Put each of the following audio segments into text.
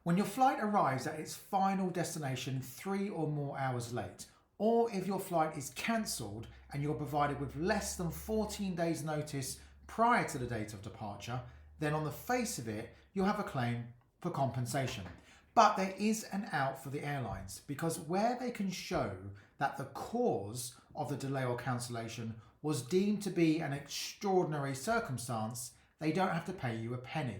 When your flight arrives at its final destination 3 or more hours late, or if your flight is cancelled and you're provided with less than 14 days notice prior to the date of departure, then on the face of it, you'll have a claim for compensation. But there is an out for the airlines, because where they can show that the cause of the delay or cancellation was deemed to be an extraordinary circumstance, they don't have to pay you a penny.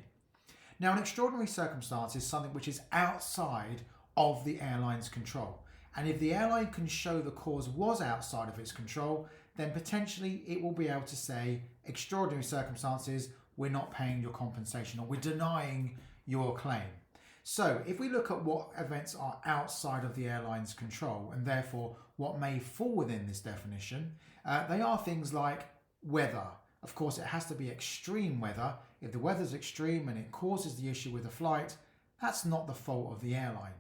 Now, an extraordinary circumstance is something which is outside of the airline's control. And if the airline can show the cause was outside of its control, then potentially it will be able to say, extraordinary circumstances, we're not paying your compensation, or we're denying your claim. So if we look at what events are outside of the airline's control, and therefore what may fall within this definition, they are things like weather. Of course, it has to be extreme weather. If the weather's extreme and it causes the issue with the flight, that's not the fault of the airline.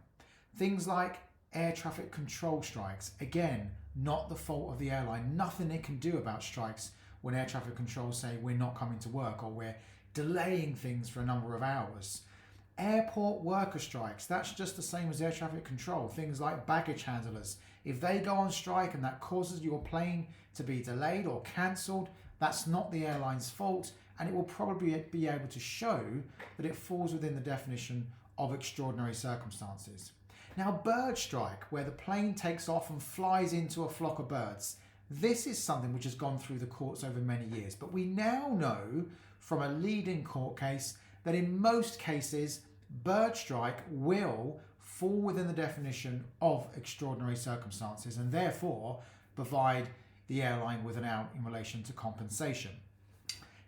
Things like air traffic control strikes, again, not the fault of the airline. Nothing it can do about strikes when air traffic control say we're not coming to work or we're delaying things for a number of hours. Airport worker strikes, that's just the same as air traffic control. Things like baggage handlers, if they go on strike and that causes your plane to be delayed or cancelled, that's not the airline's fault, and it will probably be able to show that it falls within the definition of extraordinary circumstances. Now, bird strike, where the plane takes off and flies into a flock of birds. This is something which has gone through the courts over many years, but we now know from a leading court case that in most cases, bird strike will fall within the definition of extraordinary circumstances and therefore provide the airline with an out in relation to compensation.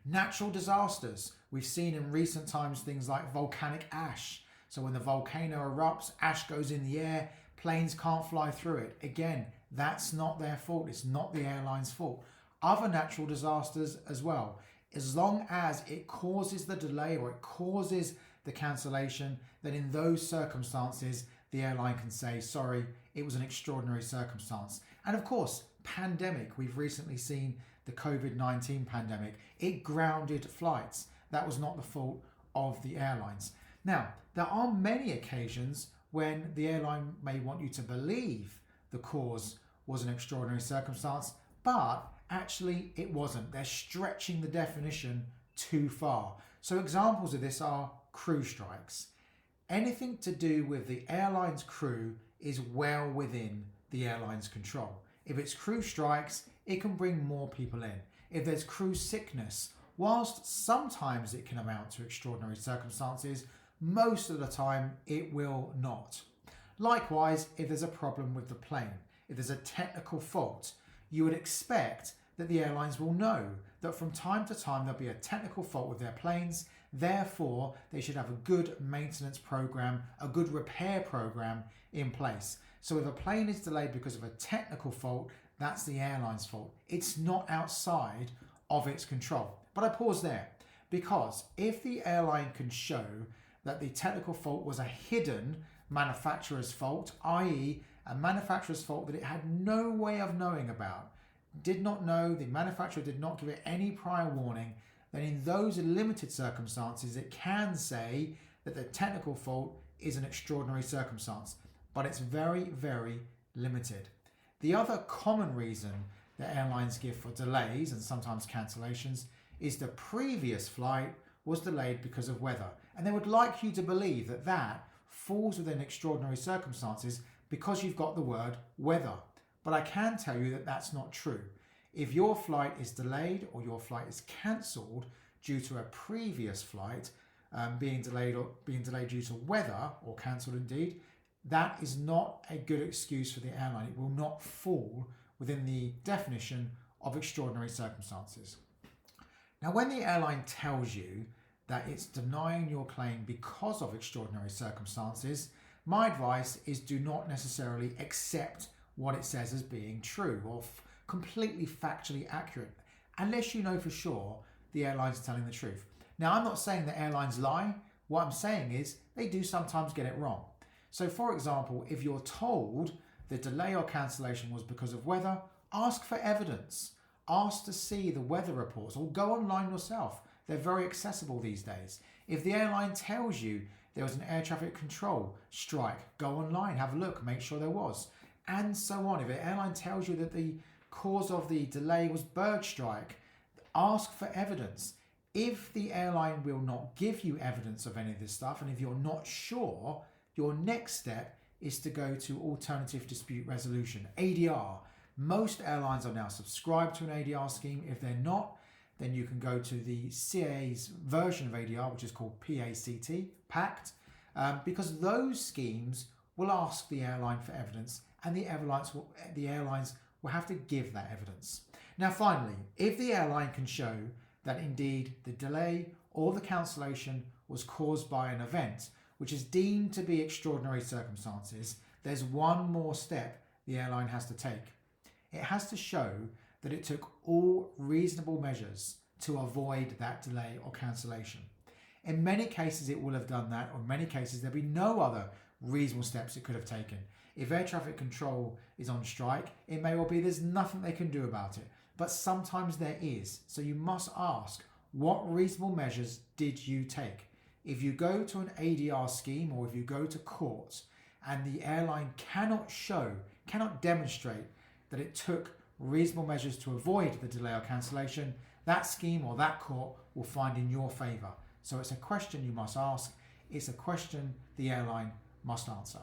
Natural disasters. We've seen in recent times things like volcanic ash. So when the volcano erupts, ash goes in the air, planes can't fly through it. Again, that's not their fault. It's not the airline's fault. Other natural disasters as well. As long as it causes the delay or it causes the cancellation, then in those circumstances, the airline can say, sorry, it was an extraordinary circumstance. And of course, pandemic. We've recently seen the COVID-19 pandemic. It grounded flights. That was not the fault of the airlines. Now, there are many occasions when the airline may want you to believe the cause was an extraordinary circumstance, but actually it wasn't. They're stretching the definition too far. So examples of this are crew strikes. Anything to do with the airline's crew is well within the airline's control. If it's crew strikes, it can bring more people in. If there's crew sickness, whilst sometimes it can amount to extraordinary circumstances, most of the time it will not. Likewise, if there's a problem with the plane, if there's a technical fault, you would expect that the airlines will know that from time to time there'll be a technical fault with their planes. Therefore, they should have a good maintenance program, a good repair program in place. So if a plane is delayed because of a technical fault, that's the airline's fault. It's not outside of its control. But I pause there because if the airline can show that the technical fault was a hidden manufacturer's fault, i.e. a manufacturer's fault that it had no way of knowing about, did not know, the manufacturer did not give it any prior warning, then in those limited circumstances it can say that the technical fault is an extraordinary circumstance, but it's very, very limited. The other common reason that airlines give for delays and sometimes cancellations is the previous flight was delayed because of weather, and they would like you to believe that that falls within extraordinary circumstances because you've got the word weather. But I can tell you that that's not true. If your flight is delayed or your flight is cancelled due to a previous flight being delayed due to weather, or cancelled indeed, that is not a good excuse for the airline. It will not fall within the definition of extraordinary circumstances. Now, when the airline tells you that it's denying your claim because of extraordinary circumstances, my advice is do not necessarily accept what it says as being true or completely factually accurate, unless you know for sure the airline's telling the truth. Now, I'm not saying that airlines lie. What I'm saying is they do sometimes get it wrong. So, for example, if you're told the delay or cancellation was because of weather, ask for evidence. Ask to see the weather reports or go online yourself. They're very accessible these days. If the airline tells you there was an air traffic control strike. Go online, have a look, make sure there was, and so on. If an airline tells you that the cause of the delay was bird strike, ask for evidence. If the airline will not give you evidence of any of this stuff, and if you're not sure, your next step is to go to alternative dispute resolution, ADR. Most airlines are now subscribed to an ADR scheme. If they're not, then you can go to the CAA's version of ADR, which is called PACT, because those schemes will ask the airline for evidence, and the airlines will have to give that evidence. Now, finally, if the airline can show that indeed the delay or the cancellation was caused by an event which is deemed to be extraordinary circumstances, there's one more step the airline has to take. It has to show that it took all reasonable measures to avoid that delay or cancellation. In many cases it will have done that, or in many cases there'll be no other reasonable steps it could have taken. If air traffic control is on strike, it may well be there's nothing they can do about it, but sometimes there is. So you must ask, what reasonable measures did you take? If you go to an ADR scheme, or if you go to court and the airline cannot demonstrate that it took reasonable measures to avoid the delay or cancellation, that scheme or that court will find in your favour. So it's a question you must ask. It's a question the airline must answer.